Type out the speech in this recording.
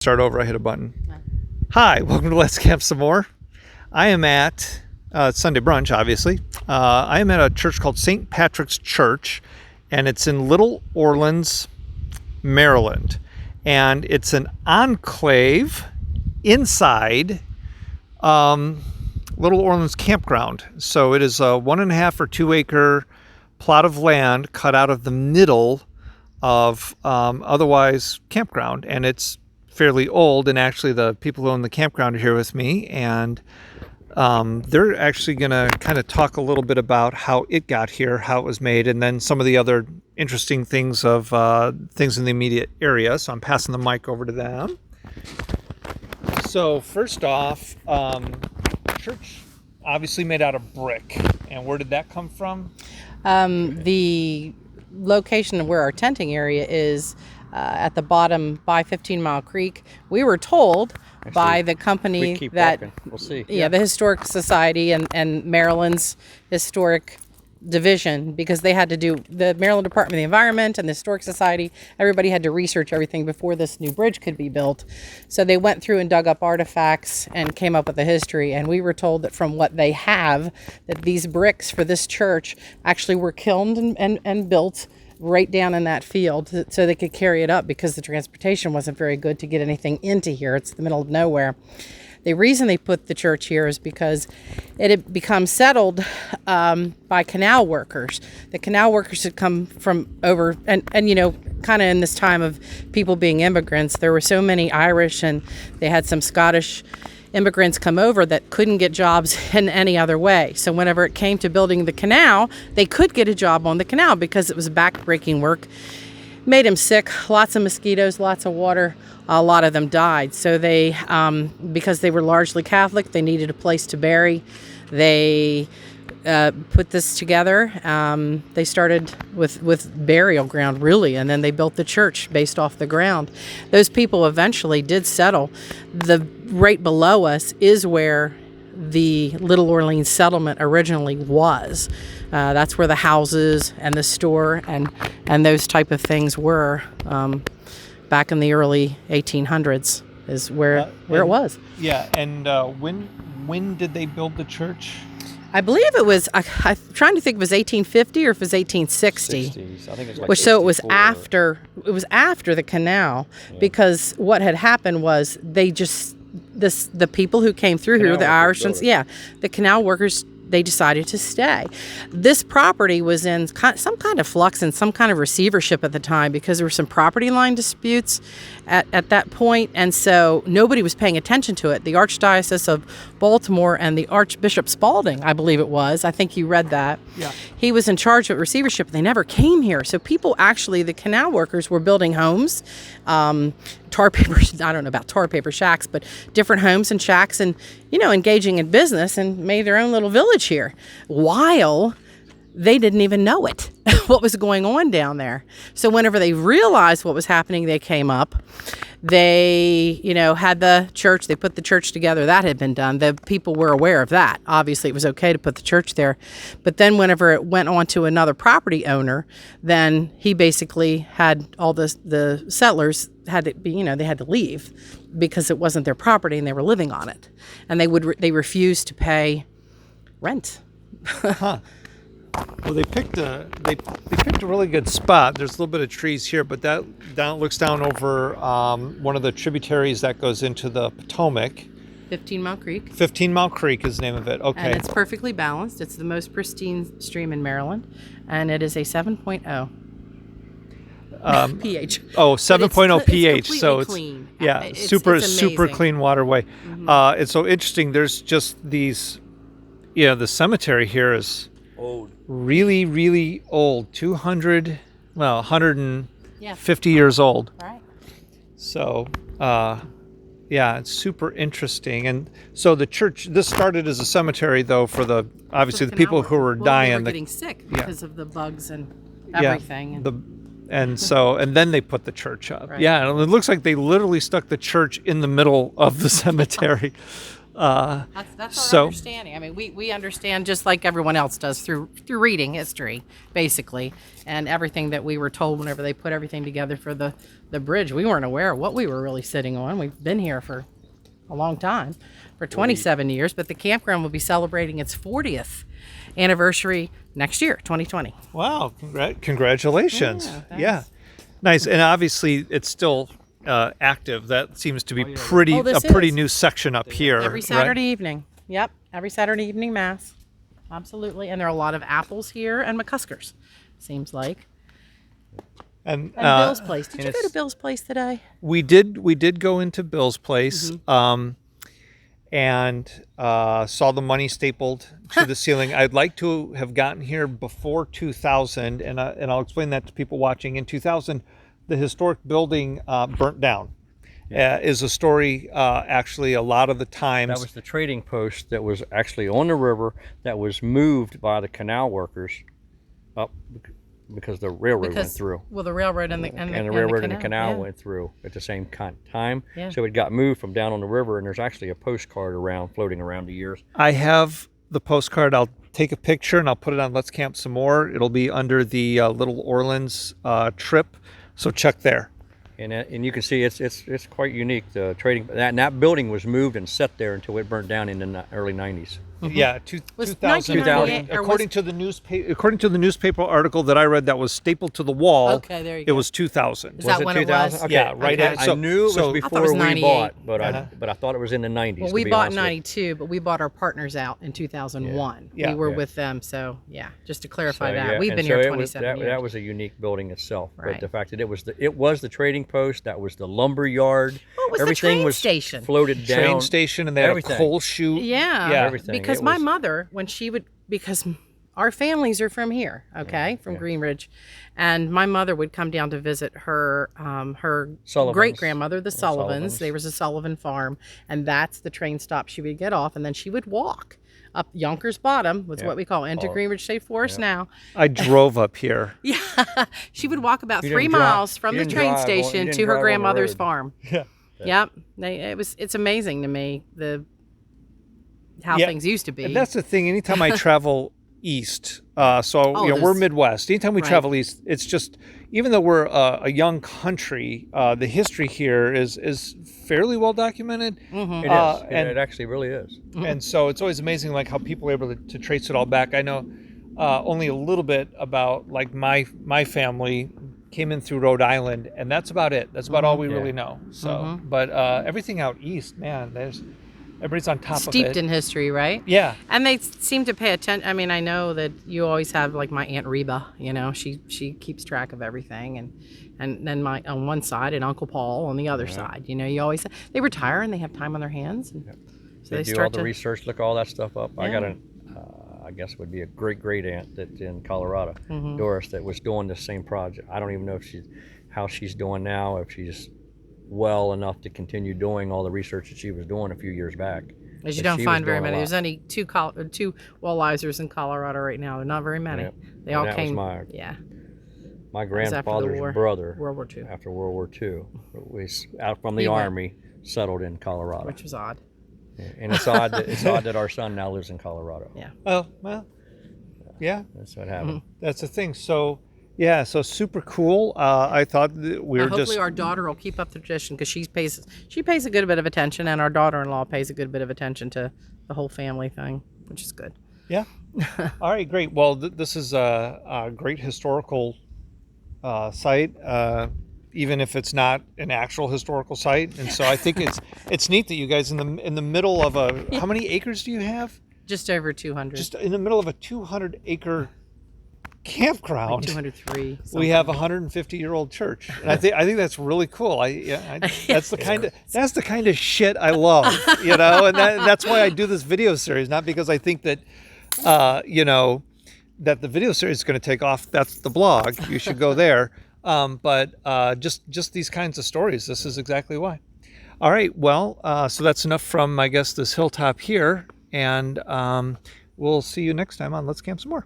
Start over, I hit a button. Hi, welcome to Let's Camp Some More. I am at Sunday brunch, obviously. I am at a church called St. Patrick's Church, and it's in Little Orleans, Maryland. And it's an enclave inside Little Orleans Campground. So it is a 1.5 or 2 acre plot of land cut out of the middle of otherwise campground, and it's fairly old. And actually the people who own the campground are here with me, and they're actually going to kind of talk a little bit about how it got here, how it was made, and then some of the other interesting things of things in the immediate area. So I'm passing the mic over to them. So first off, church obviously made out of brick. And where did that come from? The location of where our tenting area is at the bottom by 15 Mile Creek. We were told by the company that we'll see. The Historic Society and Maryland's Historic Division, because they had to do the Maryland Department of the Environment and the Historic Society. Everybody had to research everything before this new bridge could be built. So they went through and dug up artifacts and came up with a history. And we were told that from what they have, that these bricks for this church actually were kilned and built right down in that field so they could carry it up, because the transportation wasn't very good to get anything into here. It's the middle of nowhere. The reason they put the church here is because it had become settled by canal workers. The canal workers had come from over, and you know, kind of in this time of people being immigrants, there were so many Irish and they had some Scottish immigrants come over that couldn't get jobs in any other way. So whenever it came to building the canal, they could get a job on the canal because it was back-breaking work. Made them sick, lots of mosquitoes, lots of water. A lot of them died. So they, because they were largely Catholic, they needed a place to bury. They put this together. They started with burial ground, really, and then they built the church based off the ground. Those people eventually did settle. The right below us is where the Little Orleans settlement originally was. That's where the houses and the store and those type of things were back in the early 1800s is where it was. Yeah, and when did they build the church? I believe it was, I'm trying to think if it was 1850 or if it was 1860. 60s. I think it was like so it was after the canal, because what had happened was the people who came through here, the Irish ones, the canal workers, they decided to stay. This property was in some kind of flux and some kind of receivership at the time, because there were some property line disputes at that point, and so nobody was paying attention to it. The Archdiocese of Baltimore and the Archbishop Spalding, I believe it was, I think you read that. Yeah. He was in charge of receivership. They never came here. So people actually, the canal workers were building homes, tar paper, I don't know about tar paper shacks, but different homes and shacks, and, you know, engaging in business, and made their own little village here, while they didn't even know it, what was going on down there. So whenever they realized what was happening, they came up. They, you know, had the church, they put the church together. That had been done. The people were aware of that. Obviously, it was okay to put the church there. But then whenever it went on to another property owner, then he basically had all the settlers had to be, you know, they had to leave because it wasn't their property and they were living on it. And they refused to pay rent. Huh. Well, they picked a really good spot. There's a little bit of trees here, but that looks down over one of the tributaries that goes into the Potomac. 15 Mile Creek. 15 Mile Creek is the name of it. Okay. And it's perfectly balanced. It's the most pristine stream in Maryland, and it is a 7.0 pH. Oh, 7.0 pH. It's so it's clean. Yeah, it's super clean waterway. Mm-hmm. It's so interesting. There's just these, you know, the cemetery here is old. Really, really old. 150 years old. Right. So, it's super interesting. And so the church, this started as a cemetery, though, for the people who were dying. They were getting sick because of the bugs and everything. And then they put the church up. Right. Yeah, and it looks like they literally stuck the church in the middle of the cemetery. That's our So- understanding. I mean, we understand just like everyone else does through reading history, basically, and everything that we were told whenever they put everything together for the bridge. We weren't aware of what we were really sitting on. We've been here for a long time, for 27 years, but the campground will be celebrating its 40th anniversary next year, 2020. Wow! Congratulations! Yeah, thanks. Yeah, nice. And obviously, it's still active. That seems to be pretty Oh, this a pretty is. new section up here. Every right? Saturday evening. Yep, every Saturday evening mass. Absolutely. And there are a lot of apples here and McCuskers, seems like. And And Bill's Place. Did you go to Bill's Place today? we did go into Bill's place, Mm-hmm. and saw the money stapled to the ceiling. I'd like to have gotten here before 2000, and I'll explain that to people watching. In 2000, the historic building burnt down. Is a story actually a lot of the times. That was the trading post that was actually on the river that was moved by the canal workers up because the railroad went through. Well, the railroad and the railroad and the canal yeah. went through at the same time. Yeah. So it got moved from down on the river, and there's actually a postcard floating around the years. I have the postcard. I'll take a picture and I'll put it on Let's Camp Some More. It'll be under the Little Orleans trip, so check there. And you can see it's quite unique. The trading that building was moved and set there until it burnt down in the early 90s. Yeah, Was 2000. 1998 or According to the newspaper article that I read, that was stapled to the wall. Okay, there you It go. was 2000. Is that when it 2000? was? Okay. Yeah, right Okay. at- so- I knew it was so- before I thought it was we 98. bought, but Uh-huh. I thought it was in the 90s. Well, to we be bought in honest with you. 92, but we bought our partners out in 2001. Yeah. We were Yeah. with them, so yeah, just to clarify So, that. yeah, We've and been so here it was- 27 years. That was a unique building itself. Right. But the fact that it was the trading post, that was the lumber yard. Oh, it was the everything train was station. floated down. Train station, and they had everything. a coal chute. Yeah, Yeah. Everything. because It my was- mother, when she would, because our families are from here, okay, from Greenridge, and my mother would come down to visit her Sullivans. great grandmother, the Sullivans. Sullivans. There was a Sullivan farm, and that's the train stop she would get off, and then she would walk up Yonkers Bottom, was what we call into Greenridge State Forest now. I drove up here. Yeah, she would walk about You 3 didn't drive- miles from you the didn't train drive on- you station didn't to her drive on the grandmother's road. farm. Yeah. Yep, it's amazing to me how Yeah, things used to be. And that's the thing. Anytime I travel east, we're this- Midwest. Anytime we Right. travel east, it's just, even though we're a young country, the history here is fairly well documented. Mm-hmm. It is. And It actually really is. and so it's always amazing, like how people are able to trace it all back. I know only a little bit about, like, my family came in through Rhode Island, and that's about it. That's about all we really know. So, but everything out east, man, everybody's on top of it. Steeped in history, right? Yeah. And they seem to pay attention. I mean, I know that you always have, like, my Aunt Reba, she keeps track of everything. And then on one side and Uncle Paul on the other side. You always, they retire and they have time on their hands. And so They do all start the to, research, look all that stuff up. I Yeah. got I guess would be a great aunt that's in Colorado, Mm-hmm. Doris, that was doing the same project. I don't even know how she's doing now, if she's well enough to continue doing all the research that she was doing a few years back. as you But don't she find was very doing a many. lot. There's only two walleyes in Colorado right now. They're not very many. Yep. They And all that was came. my Was after the grandfather's war, brother, World War II, after World War II, was out from the He went. Army, settled in Colorado. which was odd. And it's odd that our son now lives in Colorado. Yeah. Oh, well, yeah, That's what happened. that's the thing. So, yeah, so super cool. I thought that we were Hopefully just. our daughter will keep up the tradition because she pays a good bit of attention, and our daughter-in-law pays a good bit of attention to the whole family thing, which is good. Yeah. All right, great. Well, this is a great historical site, even if it's not an actual historical site. And so I think it's neat that you guys in the middle of how many acres do you have? Just over 200. Just in the middle of a 200-acre campground. 203. We have a 150-year-old church, and I think that's really cool. That's the kind of shit I love, and that's why I do this video series. Not because I think that, that the video series is going to take off. That's the blog. You should go there. But just these kinds of stories. This is exactly why. All right. Well, so that's enough from, I guess, this hilltop here, and we'll see you next time on Let's Camp Some More.